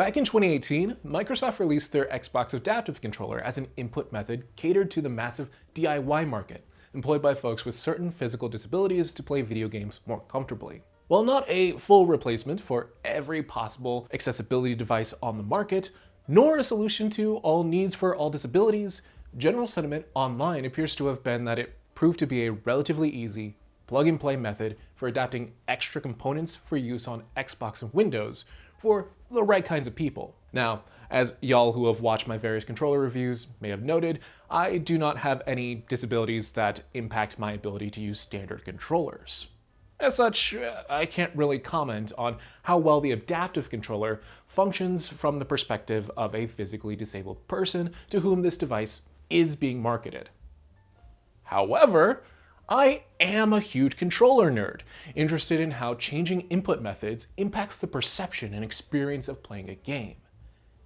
Back in 2018, Microsoft released their Xbox Adaptive Controller as an input method catered to the massive DIY market, employed by folks with certain physical disabilities to play video games more comfortably. While not a full replacement for every possible accessibility device on the market, nor a solution to all needs for all disabilities, general sentiment online appears to have been that it proved to be a relatively easy, plug-and-play method for adapting extra components for use on Xbox and Windows for the right kinds of people. Now, as y'all who have watched my various controller reviews may have noted, I do not have any disabilities that impact my ability to use standard controllers. As such, I can't really comment on how well the adaptive controller functions from the perspective of a physically disabled person to whom this device is being marketed. However, I am a huge controller nerd, interested in how changing input methods impacts the perception and experience of playing a game.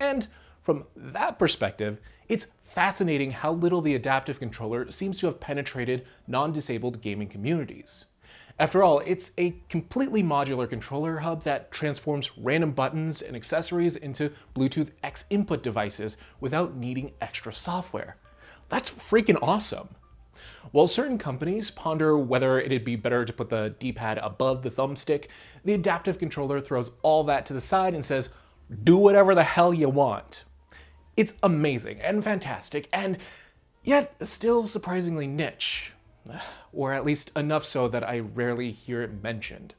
And from that perspective, it's fascinating how little the adaptive controller seems to have penetrated non-disabled gaming communities. After all, it's a completely modular controller hub that transforms random buttons and accessories into Bluetooth X input devices without needing extra software. That's freaking awesome. While certain companies ponder whether it'd be better to put the D-pad above the thumbstick, the adaptive controller throws all that to the side and says, do whatever the hell you want. It's amazing and fantastic, and yet still surprisingly niche, or at least enough so that I rarely hear it mentioned.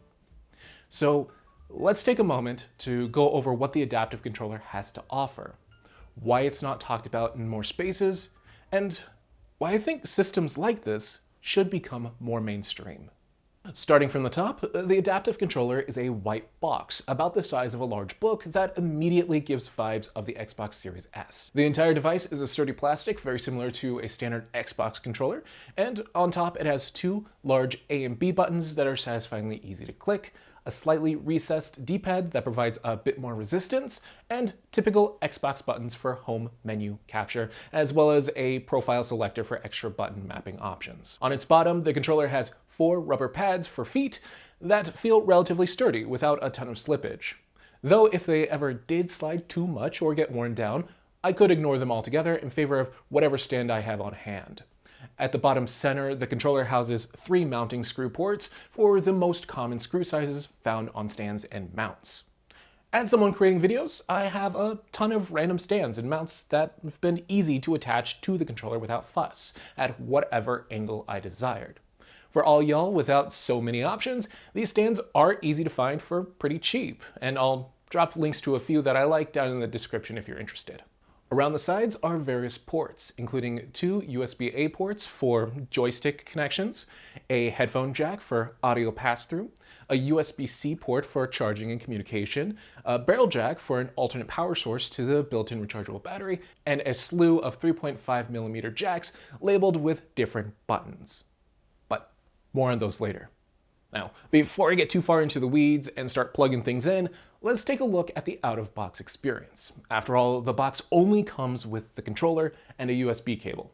So let's take a moment to go over what the adaptive controller has to offer, why it's not talked about in more spaces, and why I think systems like this should become more mainstream. Starting from the top, the adaptive controller is a white box, about the size of a large book, that immediately gives vibes of the Xbox Series S. The entire device is a sturdy plastic, very similar to a standard Xbox controller, and on top it has two large A and B buttons that are satisfyingly easy to click, a slightly recessed D-pad that provides a bit more resistance, and typical Xbox buttons for home menu capture, as well as a profile selector for extra button mapping options. On its bottom, the controller has 4 rubber pads for feet that feel relatively sturdy without a ton of slippage. Though if they ever did slide too much or get worn down, I could ignore them altogether in favor of whatever stand I have on hand. At the bottom center, the controller houses 3 mounting screw ports for the most common screw sizes found on stands and mounts. As someone creating videos, I have a ton of random stands and mounts that have been easy to attach to the controller without fuss, at whatever angle I desired. For all y'all without so many options, these stands are easy to find for pretty cheap, and I'll drop links to a few that I like down in the description if you're interested. Around the sides are various ports, including 2 USB-A ports for joystick connections, a headphone jack for audio pass-through, a USB-C port for charging and communication, a barrel jack for an alternate power source to the built-in rechargeable battery, and a slew of 3.5mm jacks labeled with different buttons. But more on those later. Now, before I get too far into the weeds and start plugging things in, let's take a look at the out-of-box experience. After all, the box only comes with the controller and a USB cable.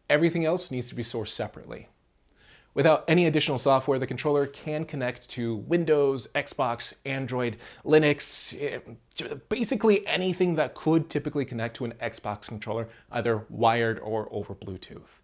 Everything else needs to be sourced separately. Without any additional software, the controller can connect to Windows, Xbox, Android, Linux, basically anything that could typically connect to an Xbox controller, either wired or over Bluetooth.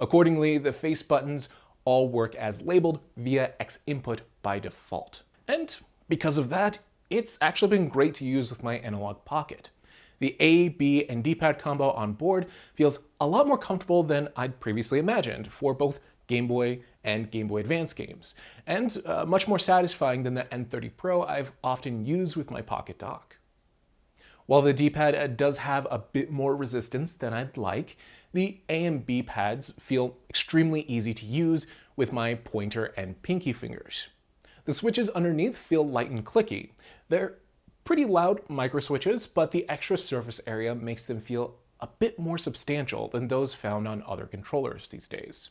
Accordingly, the face buttons all work as labeled via X input by default. And because of that, it's actually been great to use with my analog pocket. The A, B, and D-pad combo on board feels a lot more comfortable than I'd previously imagined for both Game Boy and Game Boy Advance games, and much more satisfying than the N30 Pro I've often used with my Pocket Dock. While the D-pad does have a bit more resistance than I'd like, the A and B pads feel extremely easy to use with my pointer and pinky fingers. The switches underneath feel light and clicky. They're pretty loud micro switches, but the extra surface area makes them feel a bit more substantial than those found on other controllers these days.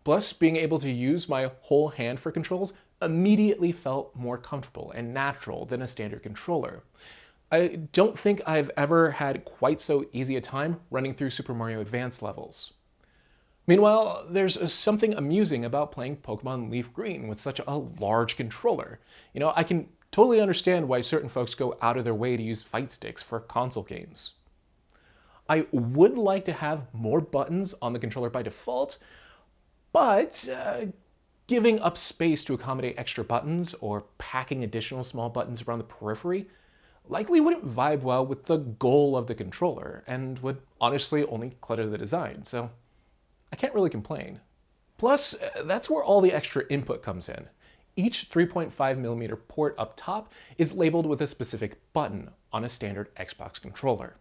Plus, being able to use my whole hand for controls immediately felt more comfortable and natural than a standard controller. I don't think I've ever had quite so easy a time running through Super Mario Advance levels. Meanwhile, there's something amusing about playing Pokemon Leaf Green with such a large controller. I can totally understand why certain folks go out of their way to use fight sticks for console games. I would like to have more buttons on the controller by default, but giving up space to accommodate extra buttons or packing additional small buttons around the periphery likely wouldn't vibe well with the goal of the controller and would honestly only clutter the design, so I can't really complain. Plus, that's where all the extra input comes in. Each 3.5mm port up top is labeled with a specific button on a standard Xbox controller.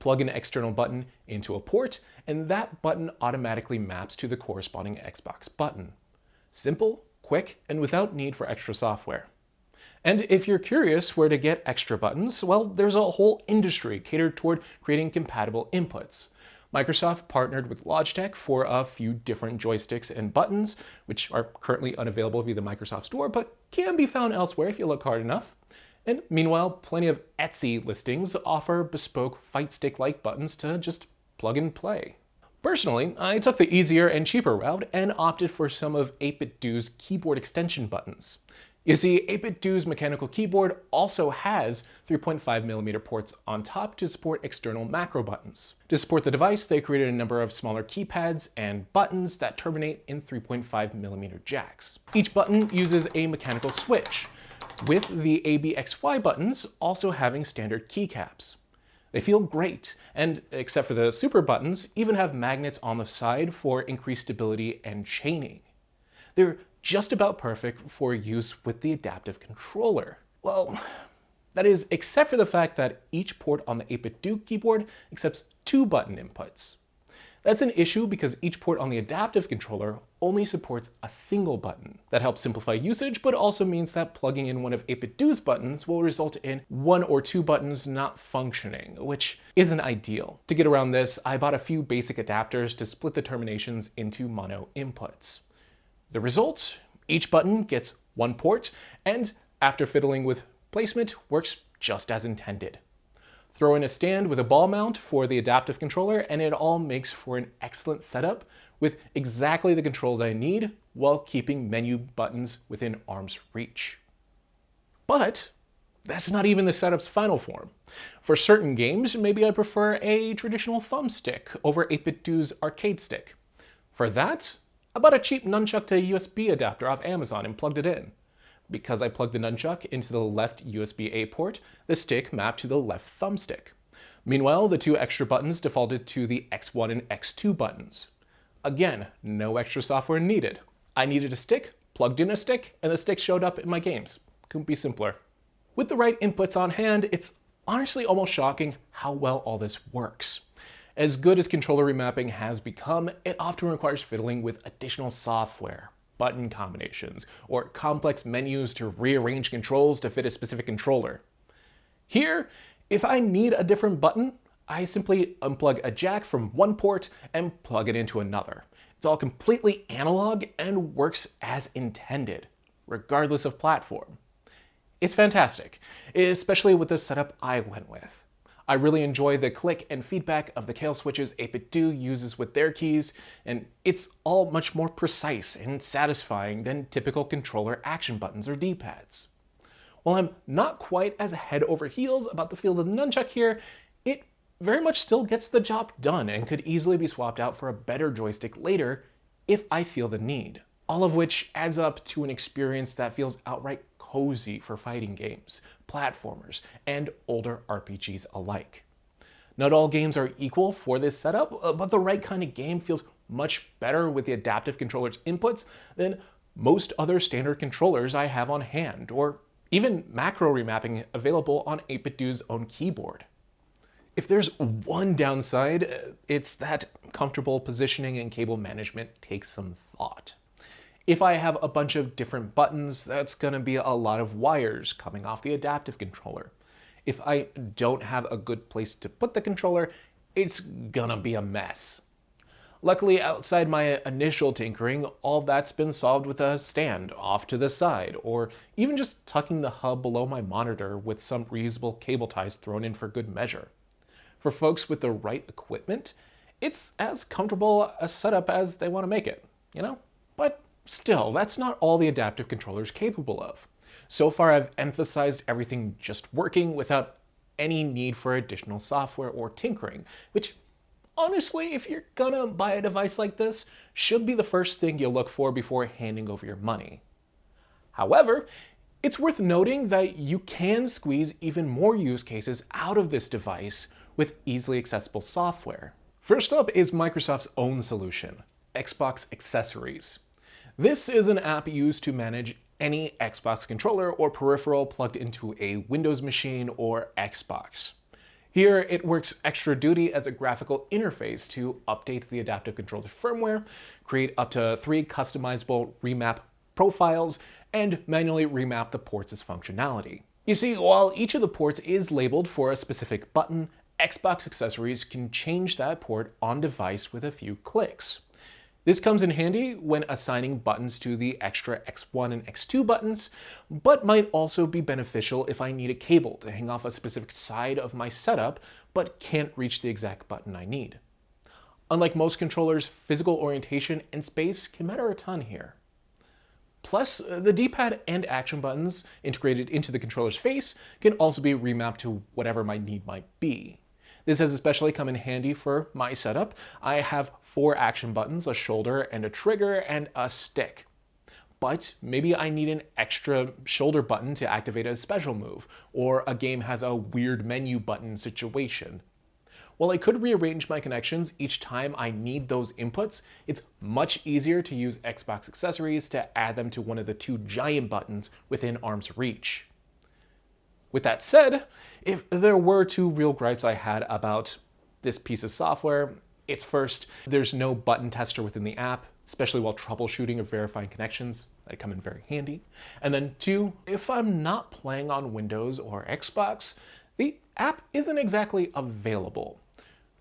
Plug an external button into a port, and that button automatically maps to the corresponding Xbox button. Simple, quick, and without need for extra software. And if you're curious where to get extra buttons, well, there's a whole industry catered toward creating compatible inputs. Microsoft partnered with Logitech for a few different joysticks and buttons, which are currently unavailable via the Microsoft Store, but can be found elsewhere if you look hard enough. And meanwhile, plenty of Etsy listings offer bespoke fight stick-like buttons to just plug and play. Personally, I took the easier and cheaper route and opted for some of 8BitDo's keyboard extension buttons. You see, 8BitDo's mechanical keyboard also has 3.5mm ports on top to support external macro buttons. To support the device, they created a number of smaller keypads and buttons that terminate in 3.5mm jacks. Each button uses a mechanical switch, with the ABXY buttons also having standard keycaps. They feel great, and except for the super buttons, even have magnets on the side for increased stability and chaining. They're just about perfect for use with the adaptive controller. Well, that is, except for the fact that each port on the 8BitDo keyboard accepts 2 button inputs. That's an issue because each port on the adaptive controller only supports a single button. That helps simplify usage, but also means that plugging in one of 8BitDo's buttons will result in 1 or 2 buttons not functioning, which isn't ideal. To get around this, I bought a few basic adapters to split the terminations into mono inputs. The result? Each button gets 1 port, and after fiddling with placement, works just as intended. Throw in a stand with a ball mount for the adaptive controller, and it all makes for an excellent setup with exactly the controls I need while keeping menu buttons within arm's reach. But that's not even the setup's final form. For certain games, maybe I prefer a traditional thumbstick over 8BitDo's arcade stick. For that, I bought a cheap nunchuck to USB adapter off Amazon and plugged it in. Because I plugged the nunchuck into the left USB-A port, the stick mapped to the left thumbstick. Meanwhile, the 2 extra buttons defaulted to the X1 and X2 buttons. Again, no extra software needed. I needed a stick, plugged in a stick, and the stick showed up in my games. Couldn't be simpler. With the right inputs on hand, it's honestly almost shocking how well all this works. As good as controller remapping has become, it often requires fiddling with additional software, button combinations, or complex menus to rearrange controls to fit a specific controller. Here, if I need a different button, I simply unplug a jack from one port and plug it into another. It's all completely analog and works as intended, regardless of platform. It's fantastic, especially with the setup I went with. I really enjoy the click and feedback of the kill switches 8BitDo uses with their keys, and it's all much more precise and satisfying than typical controller action buttons or D-pads. While I'm not quite as head over heels about the feel of the nunchuck here, it very much still gets the job done and could easily be swapped out for a better joystick later if I feel the need. All of which adds up to an experience that feels outright cozy for fighting games, platformers, and older RPGs alike. Not all games are equal for this setup, but the right kind of game feels much better with the adaptive controller's inputs than most other standard controllers I have on hand, or even macro remapping available on 8BitDo's own keyboard. If there's one downside, it's that comfortable positioning and cable management takes some thought. If I have a bunch of different buttons, that's going to be a lot of wires coming off the adaptive controller. If I don't have a good place to put the controller, it's gonna be a mess. Luckily, outside my initial tinkering, all that's been solved with a stand off to the side, or even just tucking the hub below my monitor with some reusable cable ties thrown in for good measure. For folks with the right equipment, it's as comfortable a setup as they want to make it, you know? But still, that's not all the adaptive controller's capable of. So far, I've emphasized everything just working without any need for additional software or tinkering, which honestly, if you're gonna buy a device like this, should be the first thing you look for before handing over your money. However, it's worth noting that you can squeeze even more use cases out of this device with easily accessible software. First up is Microsoft's own solution, Xbox Accessories. This is an app used to manage any Xbox controller or peripheral plugged into a Windows machine or Xbox. Here, it works extra duty as a graphical interface to update the adaptive controller firmware, create up to 3 customizable remap profiles, and manually remap the ports' functionality. You see, while each of the ports is labeled for a specific button, Xbox Accessories can change that port on device with a few clicks. This comes in handy when assigning buttons to the extra X1 and X2 buttons, but might also be beneficial if I need a cable to hang off a specific side of my setup, but can't reach the exact button I need. Unlike most controllers, physical orientation and space can matter a ton here. Plus, the D-pad and action buttons integrated into the controller's face can also be remapped to whatever my need might be. This has especially come in handy for my setup. I have 4 action buttons, a shoulder and a trigger, and a stick. But maybe I need an extra shoulder button to activate a special move, or a game has a weird menu button situation. While I could rearrange my connections each time I need those inputs, it's much easier to use Xbox Accessories to add them to one of the 2 giant buttons within arm's reach. With that said, if there were 2 real gripes I had about this piece of software, it's first, there's no button tester within the app, especially while troubleshooting or verifying connections. That come in very handy. And then 2, if I'm not playing on Windows or Xbox, the app isn't exactly available.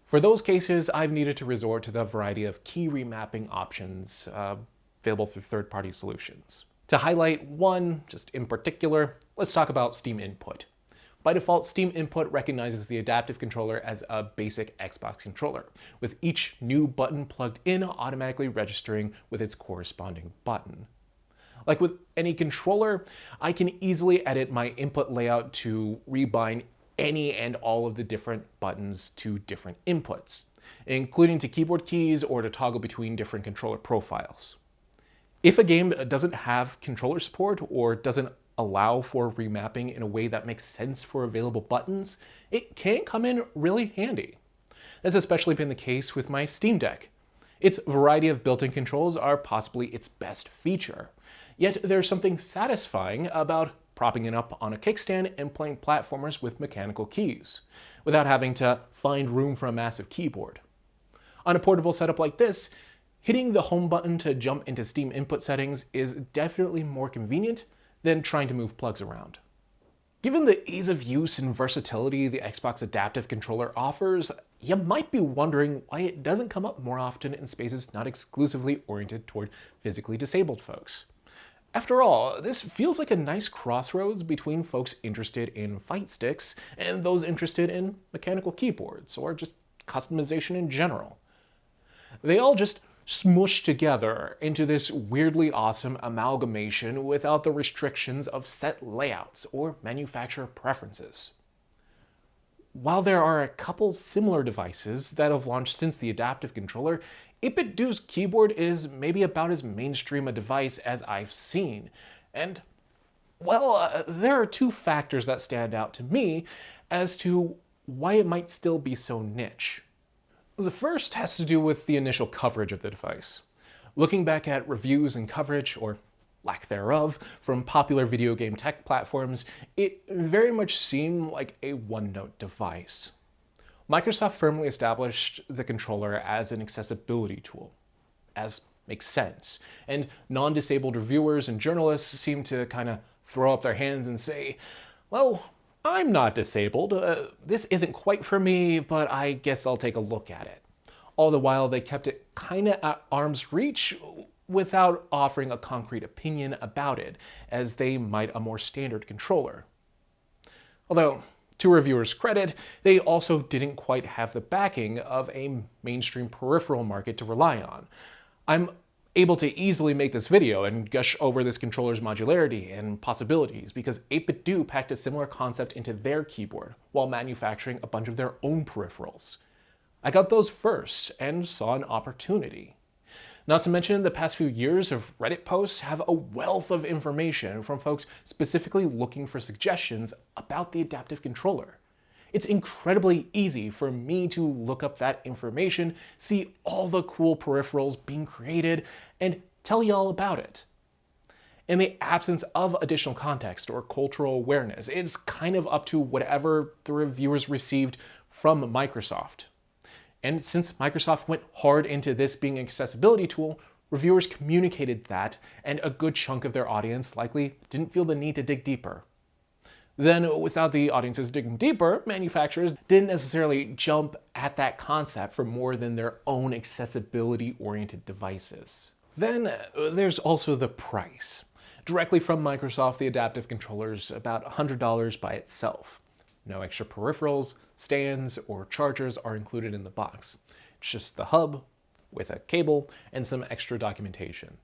For those cases, I've needed to resort to the variety of key remapping options available through third-party solutions. To highlight one, just in particular, let's talk about Steam Input. By default, Steam Input recognizes the adaptive controller as a basic Xbox controller, with each new button plugged in automatically registering with its corresponding button. Like with any controller, I can easily edit my input layout to rebind any and all of the different buttons to different inputs, including to keyboard keys or to toggle between different controller profiles. If a game doesn't have controller support or doesn't allow for remapping in a way that makes sense for available buttons, it can come in really handy. That's especially been the case with my Steam Deck. Its variety of built-in controls are possibly its best feature. Yet there's something satisfying about propping it up on a kickstand and playing platformers with mechanical keys, without having to find room for a massive keyboard. On a portable setup like this, hitting the home button to jump into Steam input settings is definitely more convenient than trying to move plugs around. Given the ease of use and versatility the Xbox Adaptive Controller offers, you might be wondering why it doesn't come up more often in spaces not exclusively oriented toward physically disabled folks. After all, this feels like a nice crossroads between folks interested in fight sticks and those interested in mechanical keyboards, or just customization in general. They all just smushed together into this weirdly awesome amalgamation without the restrictions of set layouts or manufacturer preferences. While there are a couple similar devices that have launched since the adaptive controller, 8BitDo's keyboard is maybe about as mainstream a device as I've seen. And, well, there are 2 factors that stand out to me as to why it might still be so niche. The first has to do with the initial coverage of the device. Looking back at reviews and coverage, or lack thereof, from popular video game tech platforms, it very much seemed like a one-note device. Microsoft firmly established the controller as an accessibility tool, as makes sense, and non-disabled reviewers and journalists seem to kind of throw up their hands and say, well, I'm not disabled, this isn't quite for me, but I guess I'll take a look at it. All the while they kept it kinda at arm's reach without offering a concrete opinion about it, as they might a more standard controller. Although, to reviewers' credit, they also didn't quite have the backing of a mainstream peripheral market to rely on. I'm able to easily make this video and gush over this controller's modularity and possibilities because 8BitDo packed a similar concept into their keyboard while manufacturing a bunch of their own peripherals. I got those first and saw an opportunity. Not to mention, the past few years of Reddit posts have a wealth of information from folks specifically looking for suggestions about the adaptive controller. It's incredibly easy for me to look up that information, see all the cool peripherals being created, and tell y'all about it. In the absence of additional context or cultural awareness, it's kind of up to whatever the reviewers received from Microsoft. And since Microsoft went hard into this being an accessibility tool, reviewers communicated that, and a good chunk of their audience likely didn't feel the need to dig deeper. Then, without the audiences digging deeper, manufacturers didn't necessarily jump at that concept for more than their own accessibility-oriented devices. Then, there's also the price. Directly from Microsoft, the adaptive controller is about $100 by itself. No extra peripherals, stands, or chargers are included in the box. It's just the hub with a cable and some extra documentation.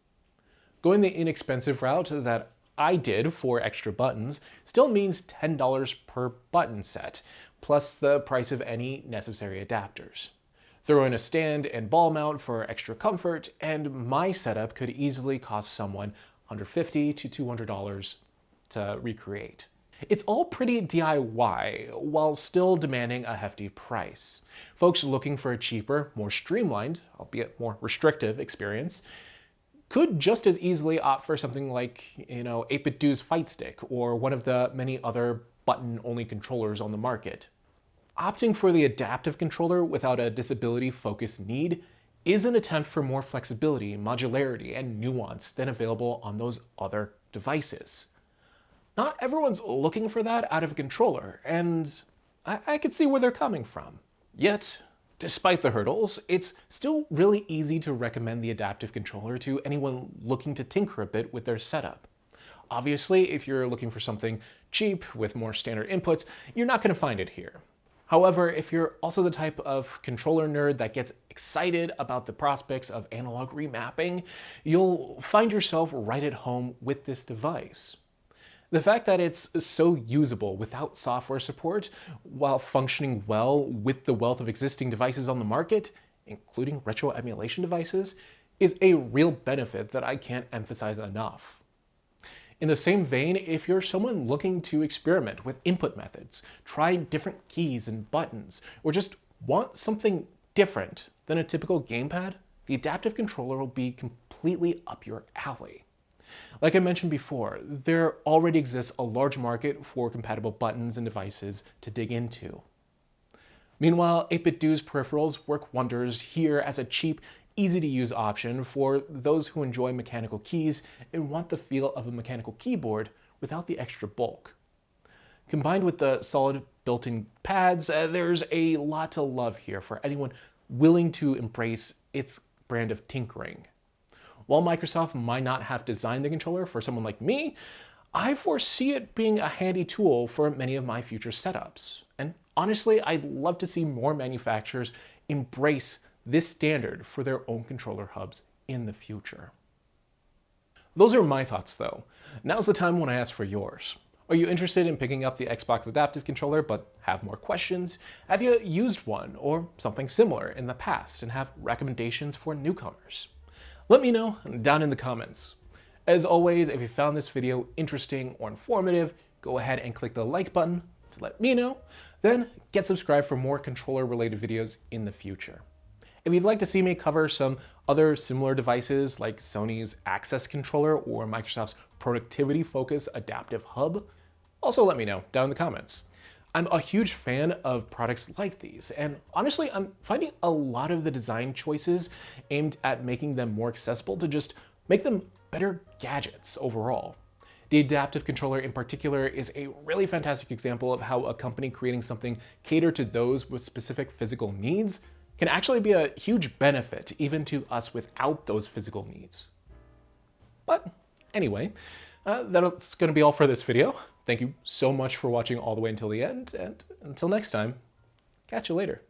Going the inexpensive route that I did for extra buttons still means $10 per button set, plus the price of any necessary adapters. Throw in a stand and ball mount for extra comfort, and my setup could easily cost someone $150 to $200 to recreate. It's all pretty DIY, while still demanding a hefty price. Folks looking for a cheaper, more streamlined, albeit more restrictive experience, could just as easily opt for something like, 8BitDo's Fight Stick, or one of the many other button-only controllers on the market. Opting for the adaptive controller without a disability-focused need is an attempt for more flexibility, modularity, and nuance than available on those other devices. Not everyone's looking for that out of a controller, and I could see where they're coming from. Yet, despite the hurdles, it's still really easy to recommend the adaptive controller to anyone looking to tinker a bit with their setup. Obviously, if you're looking for something cheap with more standard inputs, you're not going to find it here. However, if you're also the type of controller nerd that gets excited about the prospects of analog remapping, you'll find yourself right at home with this device. The fact that it's so usable without software support, while functioning well with the wealth of existing devices on the market, including retro emulation devices, is a real benefit that I can't emphasize enough. In the same vein, if you're someone looking to experiment with input methods, try different keys and buttons, or just want something different than a typical gamepad, the adaptive controller will be completely up your alley. Like I mentioned before, there already exists a large market for compatible buttons and devices to dig into. Meanwhile, 8BitDo's peripherals work wonders here as a cheap, easy-to-use option for those who enjoy mechanical keys and want the feel of a mechanical keyboard without the extra bulk. Combined with the solid built-in pads, there's a lot to love here for anyone willing to embrace its brand of tinkering. While Microsoft might not have designed the controller for someone like me, I foresee it being a handy tool for many of my future setups. And honestly, I'd love to see more manufacturers embrace this standard for their own controller hubs in the future. Those are my thoughts though. Now's the time when I ask for yours. Are you interested in picking up the Xbox adaptive controller but have more questions? Have you used one or something similar in the past and have recommendations for newcomers? Let me know down in the comments. As always, if you found this video interesting or informative, go ahead and click the like button to let me know, then get subscribed for more controller related videos in the future. If you'd like to see me cover some other similar devices like Sony's Access controller or Microsoft's productivity focused adaptive hub, also let me know down in the comments. I'm a huge fan of products like these, and honestly, I'm finding a lot of the design choices aimed at making them more accessible to just make them better gadgets overall. The adaptive controller in particular is a really fantastic example of how a company creating something catered to those with specific physical needs can actually be a huge benefit even to us without those physical needs. But anyway, that's going to be all for this video. Thank you so much for watching all the way until the end, and until next time, catch you later.